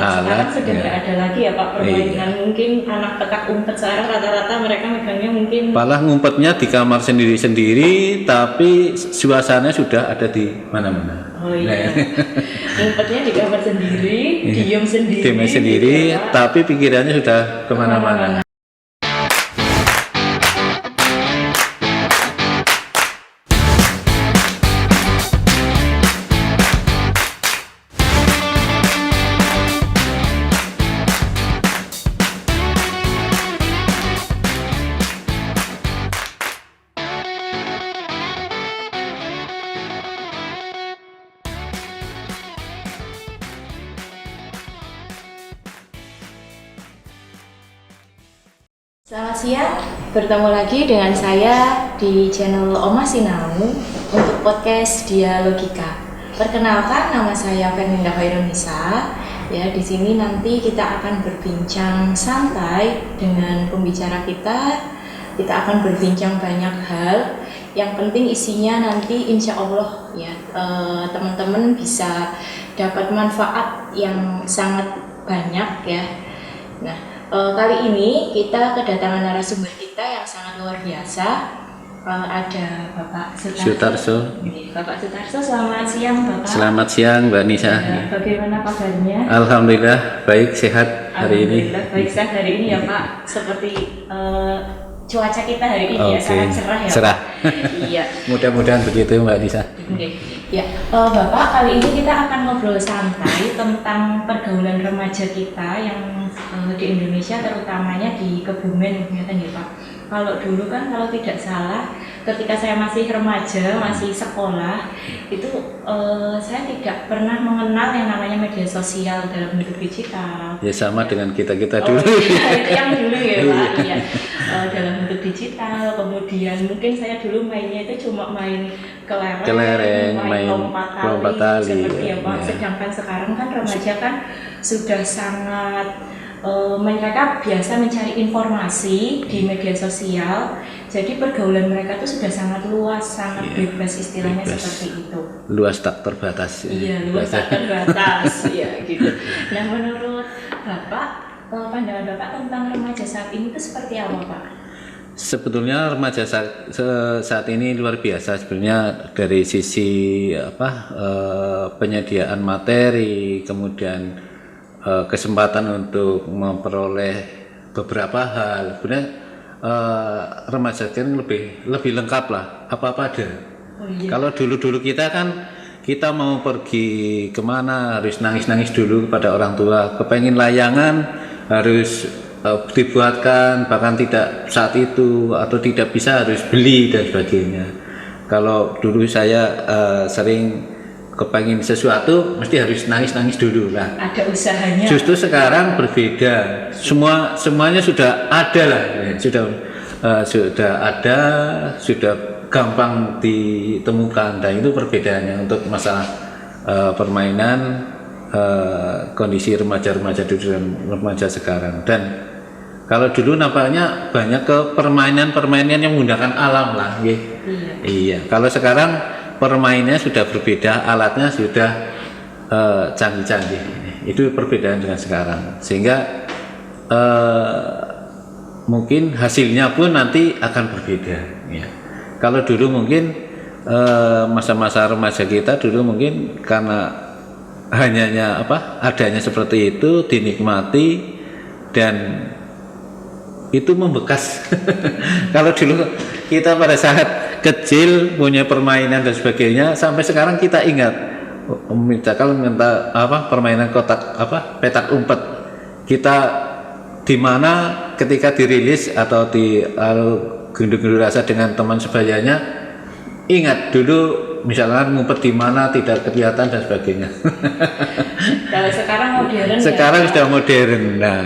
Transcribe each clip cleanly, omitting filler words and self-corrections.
sekarang alat, sudah nggak ada lagi ya Pak permainan. Mungkin anak petak umpet sekarang rata-rata mereka megangnya mungkin malah ngumpetnya di kamar sendiri-sendiri, tapi suasananya sudah ada di mana-mana. oh iya, ngumpetnya di kamar sendiri, diem sendiri, Diem sendiri, gitu ya, Pak. tapi pikirannya sudah kemana-mana. Selamat siang, bertemu lagi dengan saya di channel Oma Sinau untuk podcast Dialogika. Perkenalkan, nama saya Fernanda Khairunisa. Ya, di sini nanti kita akan berbincang santai dengan pembicara kita. Kita akan berbincang banyak hal. Yang penting isinya nanti insya Allah ya teman-teman bisa dapat manfaat yang sangat banyak ya. Nah, kali ini kita kedatangan narasumber kita yang sangat luar biasa. Ada Bapak Sutarso. Bapak Sutarso, selamat siang Bapak. Selamat siang Mbak Nisa. Ya, bagaimana kabarnya? Alhamdulillah baik, sehat hari ini. Alhamdulillah baik, sehat hari ini ya Pak. Seperti cuaca kita hari ini ya sangat cerah ya. Cerah. Iya. Mudah-mudahan begitu Mbak Nisa. Ya, Bapak, kali ini kita akan ngobrol santai tentang pergaulan remaja kita yang di Indonesia, terutamanya di Kebumen, ya Pak. Kalau dulu kan, kalau tidak salah, ketika saya masih remaja, masih sekolah, itu saya tidak pernah mengenal yang namanya media sosial dalam bentuk digital. Ya sama dengan kita dulu. Iya, itu yang dulu ya Pak. Iya. Dalam bentuk digital, kemudian mungkin saya dulu mainnya itu cuma main kelereng, main lompat tali, seperti ya Pak. Sedangkan sekarang kan remaja kan sudah sangat mereka biasa mencari informasi di media sosial, jadi pergaulan mereka itu sudah sangat luas, sangat bebas istilahnya, bebas. Seperti itu. Luas tak terbatas. Iya, luas tak terbatas, ya gitu. Nah, menurut Bapak, pandangan Bapak tentang remaja saat ini itu seperti apa Pak? Sebetulnya remaja saat ini luar biasa sebenarnya dari sisi penyediaan materi, kemudian kesempatan untuk memperoleh beberapa hal. Sebenarnya remaja kan lebih lengkap lah, apa-apa ada. Oh, iya. Kalau dulu kita kan kita mau pergi kemana harus nangis dulu kepada orang tua, kepengen layangan harus dibuatkan, bahkan tidak saat itu atau tidak bisa harus beli dan sebagainya. Kalau dulu saya sering kepengen sesuatu mesti harus nangis dulu lah. Ada usahanya. Justru sekarang berbeda. Semuanya sudah ada lah. Sudah ada, sudah gampang ditemukan. Dan itu perbedaannya untuk masalah permainan kondisi remaja dulu dan remaja sekarang. Dan kalau dulu nampaknya banyak ke permainan yang menggunakan alam lah. Iya. Kalau sekarang permainannya sudah berbeda, alatnya sudah canggih-canggih. Itu perbedaan dengan sekarang, sehingga mungkin hasilnya pun nanti akan berbeda. Ya. Kalau dulu mungkin masa-masa remaja kita dulu mungkin karena adanya seperti itu dinikmati dan itu membekas. Kalau dulu kita pada saat kecil punya permainan dan sebagainya, sampai sekarang kita ingat. Misalkan permainan petak umpet, kita di mana ketika dirilis atau di gundu-gundu rasa dengan teman sebayanya, ingat dulu misalkan ngumpet di mana tidak kelihatan dan sebagainya. Kalau sekarang modern. Sekarang sudah modern. Nah,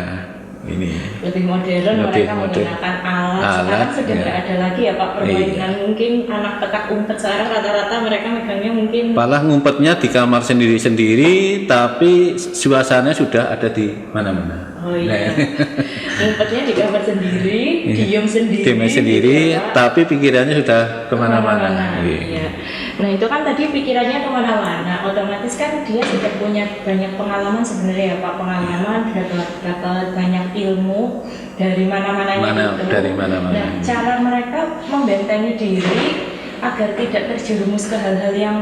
ini lebih modern, mereka menggunakan alat. Sekarang sudah nggak ada lagi ya Pak permainan. Mungkin anak petak umpet sekarang rata-rata mereka megangnya mungkin malah ngumpetnya di kamar sendiri-sendiri, tapi suasananya sudah ada di mana-mana. Oh iya. Ngumpetnya di kamar sendiri, diem sendiri, tapi pikirannya sudah kemana-mana. Iya. Nah itu kan tadi pikirannya kemana-mana, otomatis kan dia sudah punya banyak pengalaman sebenarnya ya Pak, pengalaman dapat banyak ilmu dari mana-mananya itu. Dari mana-mana. Nah cara mereka membentengi diri agar tidak terjerumus ke hal-hal yang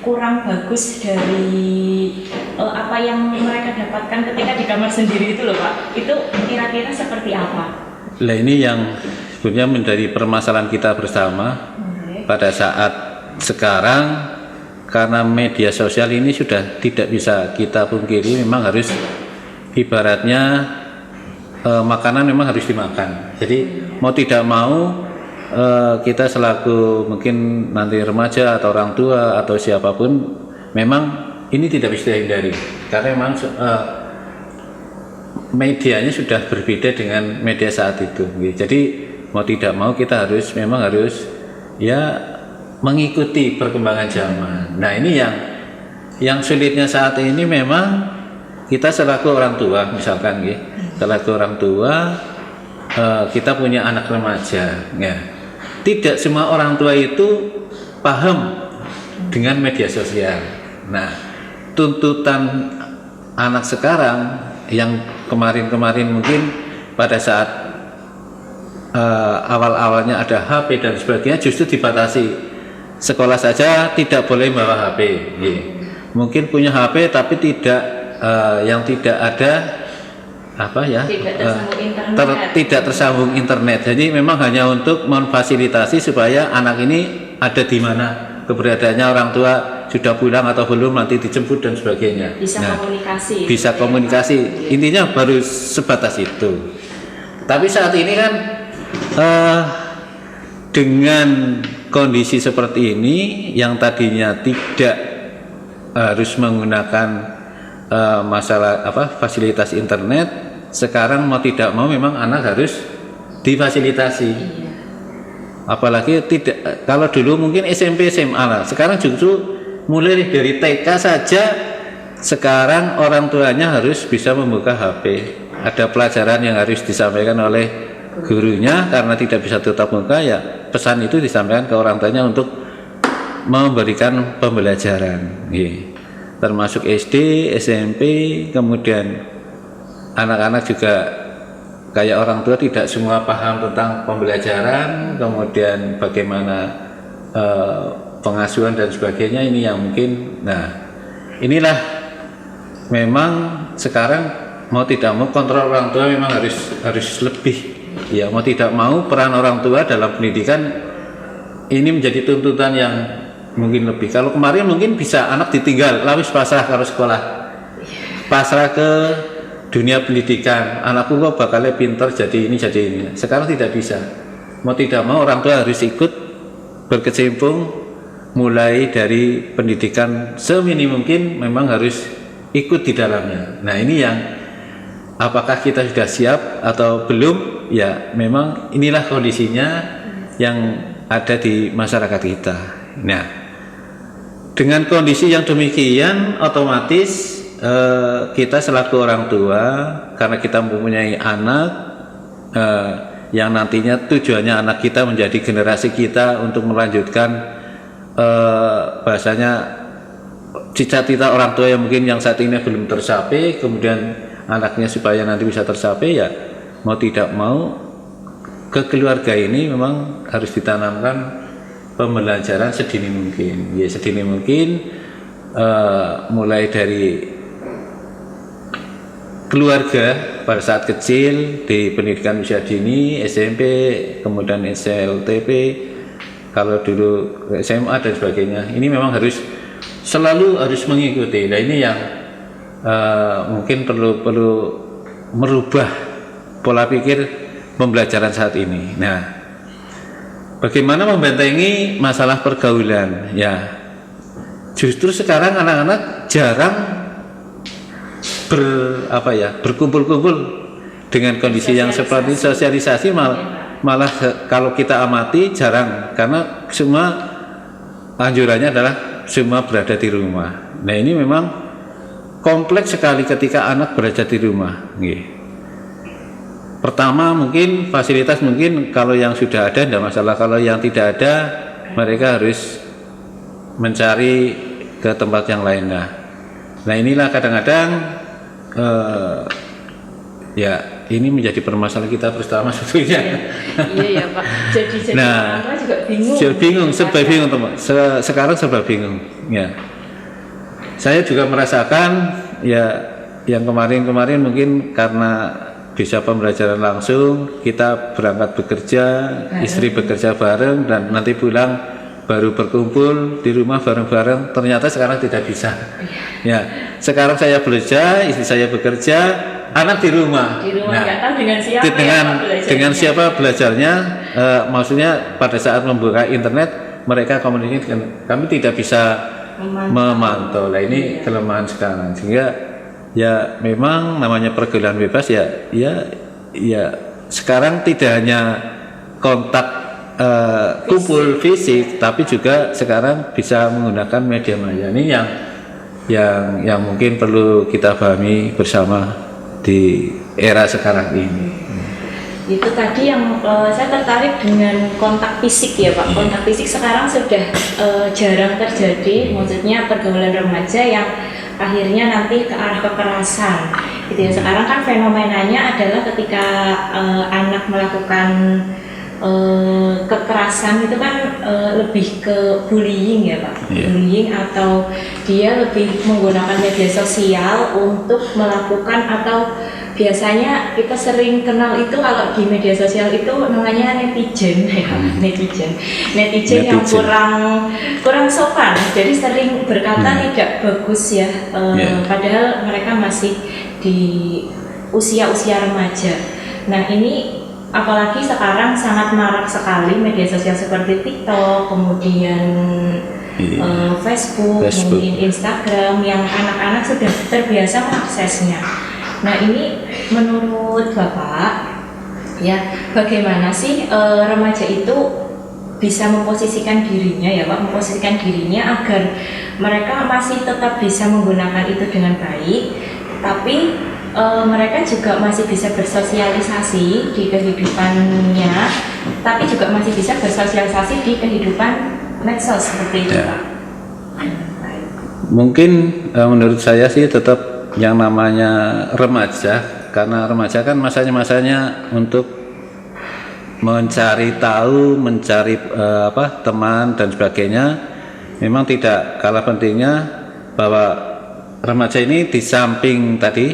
kurang bagus dari apa yang mereka dapatkan ketika di kamar sendiri itu loh Pak, itu kira-kira seperti apa? Nah ini yang sebenarnya menjadi permasalahan kita bersama pada saat sekarang, karena media sosial ini sudah tidak bisa kita pungkiri, memang harus ibaratnya makanan memang harus dimakan. Jadi mau tidak mau kita selaku mungkin nanti remaja atau orang tua atau siapapun, memang ini tidak bisa dihindari karena memang medianya sudah berbeda dengan media saat itu. Jadi mau tidak mau kita memang harus ya mengikuti perkembangan zaman. Nah ini yang sulitnya saat ini memang kita selaku orang tua, misalkan selaku orang tua kita punya anak remaja, ya. Tidak semua orang tua itu paham dengan media sosial. Nah tuntutan anak sekarang yang kemarin-kemarin mungkin pada saat awal-awalnya ada HP dan sebagainya justru dibatasi. Sekolah saja tidak boleh bawa HP. Mungkin punya HP tapi tidak yang tidak ada tidak tersambung internet. Jadi memang hanya untuk memfasilitasi supaya anak ini ada di mana keberadaannya, orang tua sudah pulang atau belum, nanti dijemput dan sebagainya. Bisa komunikasi. Intinya baru sebatas itu. Tapi saat ini kan dengan kondisi seperti ini yang tadinya tidak harus menggunakan masalah fasilitas internet, sekarang mau tidak mau memang anak harus difasilitasi. Apalagi tidak, kalau dulu mungkin SMP SMA lah, sekarang justru mulai dari TK saja sekarang orang tuanya harus bisa membuka HP. Ada pelajaran yang harus disampaikan oleh gurunya, karena tidak bisa tetap muka, ya pesan itu disampaikan ke orang tuanya untuk memberikan pembelajaran. Termasuk SD, SMP, kemudian anak-anak juga kayak orang tua tidak semua paham tentang pembelajaran, kemudian bagaimana pengasuhan dan sebagainya. Ini yang mungkin, nah inilah memang sekarang mau tidak mau kontrol orang tua memang harus lebih, ya mau tidak mau peran orang tua dalam pendidikan ini menjadi tuntutan yang mungkin lebih. Kalau kemarin mungkin bisa anak ditinggal, lawis pasrah kalau sekolah, pasrah ke dunia pendidikan, anakku kok bakalnya pintar jadi ini. Sekarang tidak bisa, mau tidak mau orang tua harus ikut berkecimpung, mulai dari pendidikan seminim mungkin memang harus ikut di dalamnya. Nah ini yang apakah kita sudah siap atau belum, ya memang inilah kondisinya yang ada di masyarakat kita. Nah dengan kondisi yang demikian, otomatis kita selaku orang tua, karena kita mempunyai anak yang nantinya tujuannya anak kita menjadi generasi kita untuk melanjutkan bahasanya cita-cita orang tua yang mungkin yang saat ini belum tercapai, kemudian anaknya supaya nanti bisa tercapai, ya mau tidak mau ke keluarga ini memang harus ditanamkan pembelajaran sedini mungkin. Ya sedini mungkin mulai dari keluarga pada saat kecil di pendidikan usia dini, SMP, kemudian SLTP, kalau dulu SMA dan sebagainya. Ini memang selalu harus mengikuti. Nah ini yang mungkin perlu merubah pola pikir pembelajaran saat ini. Nah, bagaimana membentengi masalah pergaulan? Ya, justru sekarang anak-anak jarang berkumpul-kumpul dengan kondisi yang seperti sosialisasi, malah kalau kita amati jarang, karena semua anjurannya adalah semua berada di rumah. Nah ini memang kompleks sekali ketika anak berada di rumah. Pertama mungkin fasilitas, mungkin kalau yang sudah ada tidak masalah, kalau yang tidak ada mereka harus mencari ke tempat yang lain. Nah inilah kadang-kadang ya ini menjadi permasalahan kita bersama sebetulnya. Iya ya Pak. Jadi Nah, orang tua juga bingung. serba bingung teman. Sekarang serba bingung. Ya, saya juga merasakan ya yang kemarin-kemarin mungkin karena bisa pembelajaran langsung, kita berangkat bekerja, istri bekerja bareng dan nanti pulang baru berkumpul di rumah bareng-bareng. Ternyata sekarang tidak bisa. Ya, sekarang saya bekerja, istri saya bekerja, anak di rumah. Di rumah nggak tahu dengan siapa Dengan siapa belajarnya. Maksudnya pada saat membuka internet mereka komunikasi dengan kami tidak bisa memantau. Nah ini kelemahan sekarang, sehingga ya memang namanya pergaulan bebas ya sekarang tidak hanya kontak kumpul fisik, tapi juga sekarang bisa menggunakan media maya. Ini yang mungkin perlu kita pahami bersama di era sekarang ini. Itu tadi yang saya tertarik dengan kontak fisik ya Pak. Kontak fisik sekarang sudah jarang terjadi, maksudnya pergaulan remaja yang akhirnya nanti ke arah kekerasan gitu ya. Sekarang kan fenomenanya adalah ketika anak melakukan kekerasan itu kan lebih ke bullying ya Pak. Bullying atau dia lebih menggunakan media sosial untuk melakukan, atau biasanya kita sering kenal itu kalau di media sosial itu namanya netizen ya, netizen yang kurang sopan, jadi sering berkata tidak bagus ya, padahal mereka masih di usia remaja. Nah ini apalagi sekarang sangat marak sekali media sosial seperti TikTok, kemudian Facebook, mungkin Instagram, yang anak-anak sudah terbiasa mengaksesnya. Nah ini menurut Bapak ya, bagaimana sih remaja itu bisa memposisikan dirinya ya Pak, memposisikan dirinya agar mereka masih tetap bisa menggunakan itu dengan baik, tapi mereka juga masih bisa bersosialisasi di kehidupannya, tapi juga masih bisa bersosialisasi di kehidupan medsos seperti itu Pak. Mungkin menurut saya sih tetap yang namanya remaja, karena remaja kan masanya untuk mencari tahu, mencari teman dan sebagainya. Memang tidak kalah pentingnya bahwa remaja ini di samping tadi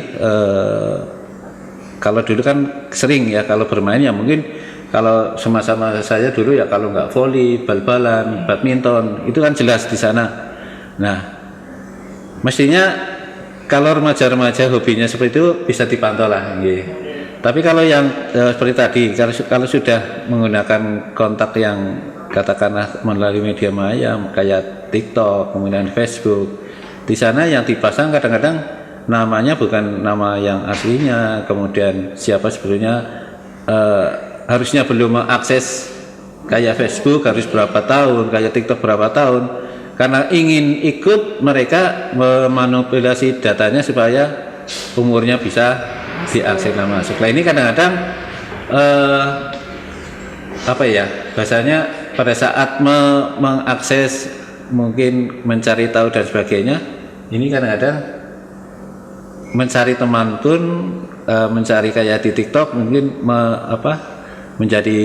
kalau dulu kan sering ya kalau bermain ya, mungkin kalau sama-sama saya dulu ya kalau nggak voli, bal-balan, badminton, itu kan jelas di sana. Nah, mestinya kalau remaja-remaja hobinya seperti itu bisa dipantau lah. Tapi kalau yang seperti tadi, kalau sudah menggunakan kontak yang katakanlah melalui media maya kayak TikTok, kemudian Facebook, di sana yang dipasang kadang-kadang namanya bukan nama yang aslinya, kemudian siapa sebetulnya harusnya belum mengakses kayak Facebook harus berapa tahun, kayak TikTok berapa tahun, karena ingin ikut mereka memanipulasi datanya supaya umurnya bisa diakses masuk. Nah ini kadang-kadang bahasanya pada saat mengakses, mungkin mencari tahu dan sebagainya, ini kadang-kadang mencari teman pun mencari kayak di TikTok mungkin menjadi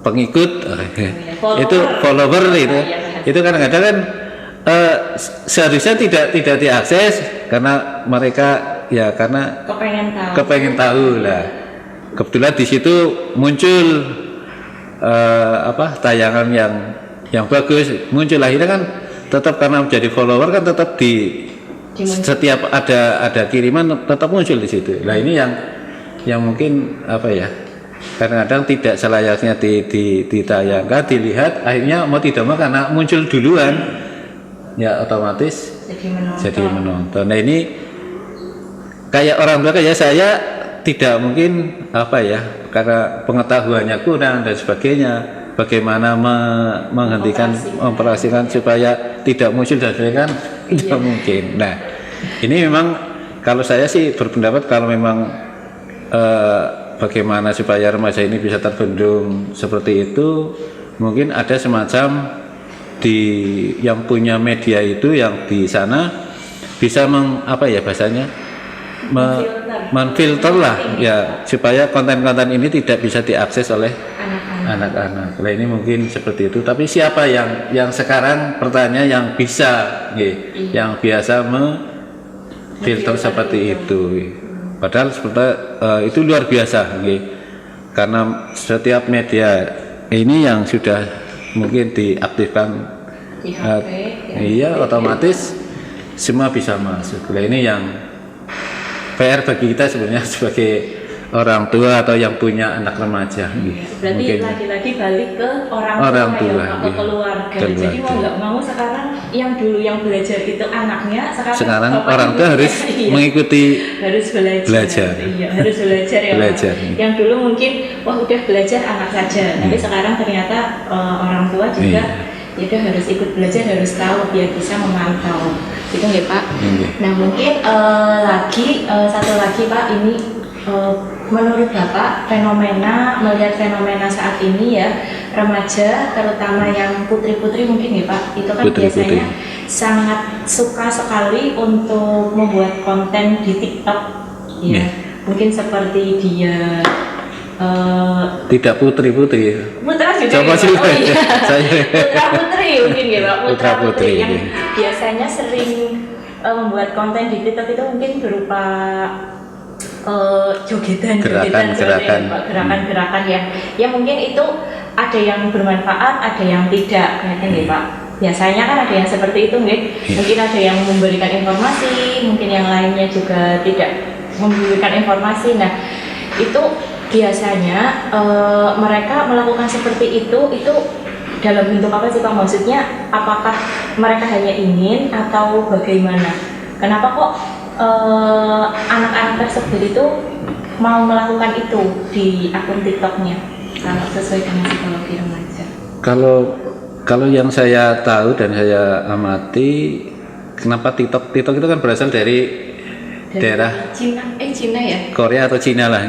pengikut itu follower itu kadang-kadang kan seharusnya tidak diakses karena mereka ya karena kepengen tahu lah. Kebetulan di situ muncul tayangan yang bagus, muncul akhirnya kan tetap karena menjadi follower kan tetap setiap ada kiriman tetap muncul di situ. Nah ini yang mungkin kadang-kadang tidak selayaknya ditayangkan, dilihat, akhirnya mau tidak mau karena muncul duluan ya otomatis jadi menonton. Nah ini kayak orang tua kayak saya tidak mungkin karena pengetahuannya kurang dan sebagainya, bagaimana menghentikan operasikan supaya tidak muncul dan sebagainya kan tidak mungkin. Nah ini memang kalau saya sih berpendapat kalau memang bagaimana supaya remaja ini bisa terbendung seperti itu, mungkin ada semacam yang punya media itu yang di sana bisa bahasanya menfilter lah ya, supaya konten-konten ini tidak bisa diakses oleh anak-anak. Nah, ini mungkin seperti itu. Tapi siapa yang sekarang pertanyaan yang bisa, yang biasa filter seperti itu. Padahal itu luar biasa, karena setiap media ini yang sudah mungkin diaktifkan di HP, iya otomatis semua bisa masuk. Nah, ini yang PR bagi kita sebenarnya sebagai orang tua atau yang punya anak remaja. Berarti mungkin lagi-lagi balik ke orang tua atau keluarga. Jadi mau nggak mau sekarang yang dulu yang belajar itu anaknya, sekarang orang tua harus mengikuti, harus belajar. Iya, harus belajar ya. Belajar. Yang dulu mungkin udah belajar anak saja, tapi sekarang ternyata orang tua juga itu harus ikut belajar, harus tahu biar bisa memantau. Itu nggak Pak? Nah mungkin satu lagi Pak, ini menurut Bapak melihat fenomena saat ini ya, remaja terutama yang putri-putri mungkin ya Pak, itu kan biasanya sangat suka sekali untuk membuat konten di TikTok ya. Mungkin seperti dia tidak putri-putri. Putra juga. Coba sih. Putra-putri mungkin ya Pak. Putra-putri yang biasanya sering membuat konten di TikTok itu mungkin berupa gerakan-gerakan ya mungkin itu ada yang bermanfaat, ada yang tidak, kan ya Pak. Biasanya kan ada yang seperti itu mungkin ada yang memberikan informasi, mungkin yang lainnya juga tidak memberikan informasi. Nah itu biasanya mereka melakukan seperti itu dalam bentuk apa sih Pak? Maksudnya apakah mereka hanya ingin atau bagaimana? Kenapa kok anak-anak tersebut itu mau melakukan itu di akun TikToknya kalau sesuai dengan psikologi remaja? Kalau yang saya tahu dan saya amati, kenapa TikTok itu kan berasal dari daerah Cina ya? Korea atau Cina lah,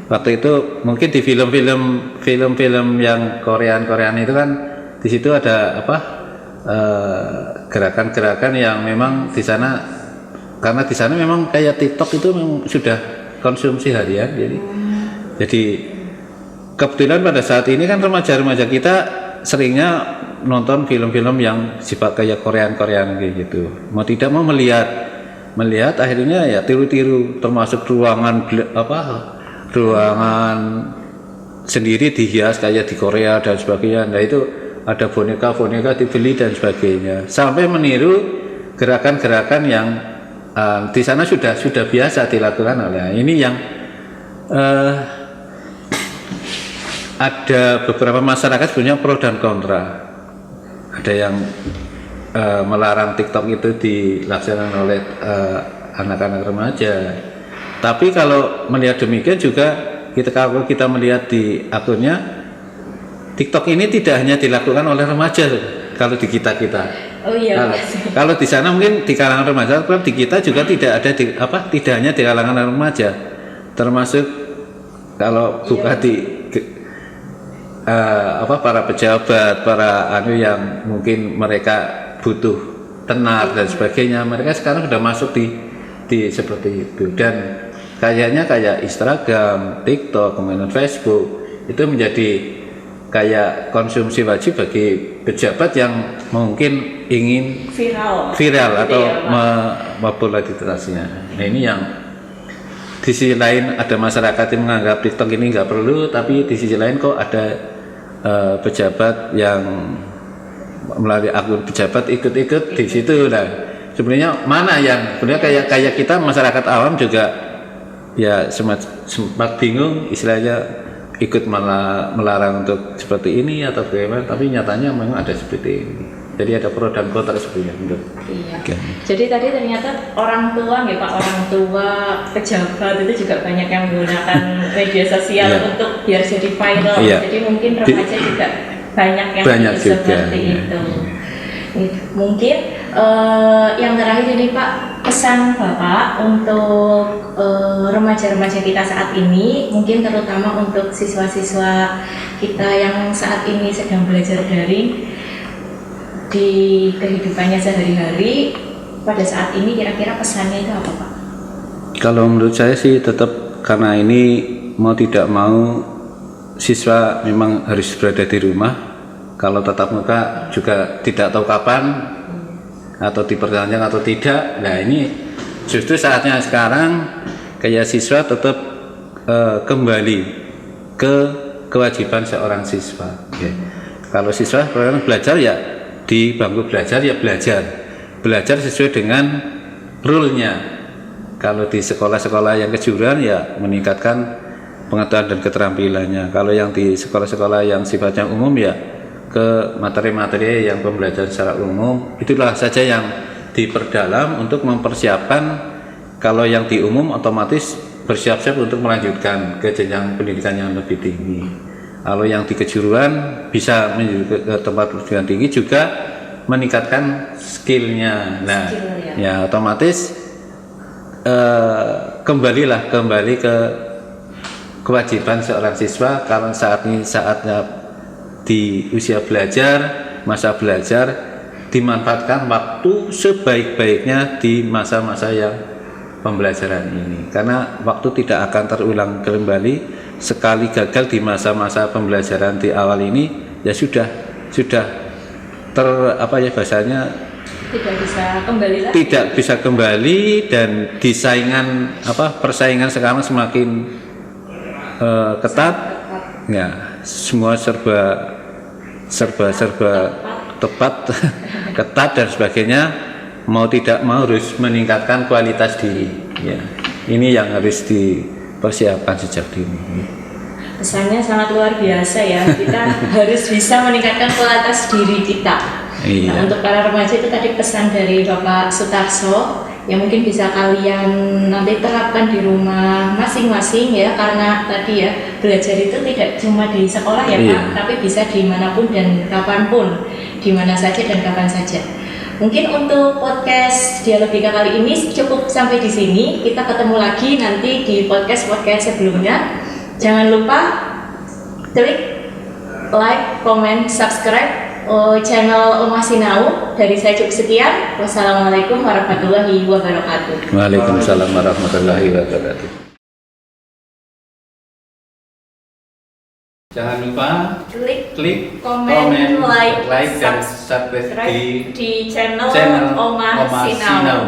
Waktu itu mungkin di film-film yang Korean itu kan di situ ada gerakan-gerakan yang memang di sana, karena di sana memang kayak TikTok itu memang sudah konsumsi harian, jadi kebetulan pada saat ini kan remaja-remaja kita seringnya nonton film-film yang sifat kayak Korean kayak gitu. Mau tidak mau melihat akhirnya ya tiru-tiru, termasuk ruangan sendiri dihias kayak di Korea dan sebagainya. Nah itu ada boneka dibeli dan sebagainya, sampai meniru gerakan-gerakan yang di sana sudah biasa dilakukan oleh. Ini yang ada beberapa masyarakat punya pro dan kontra. Ada yang melarang TikTok itu dilaksanakan oleh anak-anak remaja. Tapi kalau melihat demikian juga kalau kita melihat di akunnya, TikTok ini tidak hanya dilakukan oleh remaja kalau di kita. Oh iya. Kalau di sana mungkin di kalangan remaja, tapi di kita juga tidak hanya di kalangan remaja, termasuk kalau buka para pejabat, para yang mungkin mereka butuh tenar dan sebagainya, mereka sekarang sudah masuk di seperti itu. Dan kayaknya kayak Instagram, TikTok, kemudian Facebook itu menjadi kayak konsumsi wajib bagi pejabat yang mungkin ingin viral atau popularitasnya. Nah ini yang di sisi lain ada masyarakat yang menganggap TikTok ini nggak perlu, tapi di sisi lain kok ada pejabat yang melalui akun pejabat ikut di situ. Nah sebenarnya mana yang sebenarnya kayak kita masyarakat awam juga ya sempat bingung istilahnya, ikut melarang untuk seperti ini atau bagaimana, tapi nyatanya memang ada seperti ini. Jadi ada pro dan kontra sebenarnya. Iya. Okay. Jadi tadi ternyata orang tua pejabat itu juga banyak yang menggunakan media sosial untuk biar jadi viral. Jadi mungkin remaja juga banyak yang seperti itu. Mungkin yang terakhir ini Pak, pesan Bapak untuk remaja-remaja kita saat ini, mungkin terutama untuk siswa-siswa kita yang saat ini sedang belajar daring, di kehidupannya sehari-hari pada saat ini, kira-kira pesannya itu apa Pak? Kalau menurut saya sih tetap, karena ini mau tidak mau siswa memang harus berada di rumah. Kalau tatap muka juga tidak tahu kapan atau diperpanjang atau tidak. Nah ini justru saatnya sekarang kayak siswa tetap kembali ke kewajiban seorang siswa. Okay. Kalau siswa belajar ya di bangku belajar ya belajar sesuai dengan rule-nya. Kalau di sekolah-sekolah yang kejuruan ya meningkatkan pengetahuan dan keterampilannya. Kalau yang di sekolah-sekolah yang sifatnya umum ya ke materi-materi yang pembelajaran secara umum, itulah saja yang diperdalam untuk mempersiapkan. Kalau yang di umum otomatis bersiap-siap untuk melanjutkan ke jenjang pendidikan yang lebih tinggi. Kalau yang di kejuruan bisa menuju ke tempat pendidikan tinggi juga meningkatkan skillnya. Nah, ya otomatis kembali ke kewajiban seorang siswa. Karena saat ini saatnya di usia belajar, masa belajar, dimanfaatkan waktu sebaik-baiknya di masa-masa yang pembelajaran ini, karena waktu tidak akan terulang kembali. Sekali gagal di masa-masa pembelajaran di awal ini ya sudah bahasanya tidak bisa kembali, dan persaingan sekarang semakin ketat ya, semua serba tepat ketat dan sebagainya. Mau tidak mau harus meningkatkan kualitas diri ya. Ini yang harus dipersiapkan sejak dini. Pesannya sangat luar biasa ya, kita harus bisa meningkatkan kualitas diri kita. Iya. Nah, untuk para remaja itu tadi pesan dari Bapak Sutarso yang mungkin bisa kalian nanti terapkan di rumah masing-masing ya, karena tadi ya belajar itu tidak cuma di sekolah ya Pak, tapi bisa dimanapun dan kapanpun, di mana saja dan kapan saja. Mungkin untuk podcast Dialogika kali ini cukup sampai di sini. Kita ketemu lagi nanti di podcast sebelumnya. Jangan lupa klik like, comment, subscribe channel Omah Sinau. Dari saya cukup sekian. Wassalamualaikum warahmatullahi wabarakatuh. Waalaikumsalam warahmatullahi wabarakatuh. Jangan lupa klik, komen, like dan subscribe di channel Omah Sinau.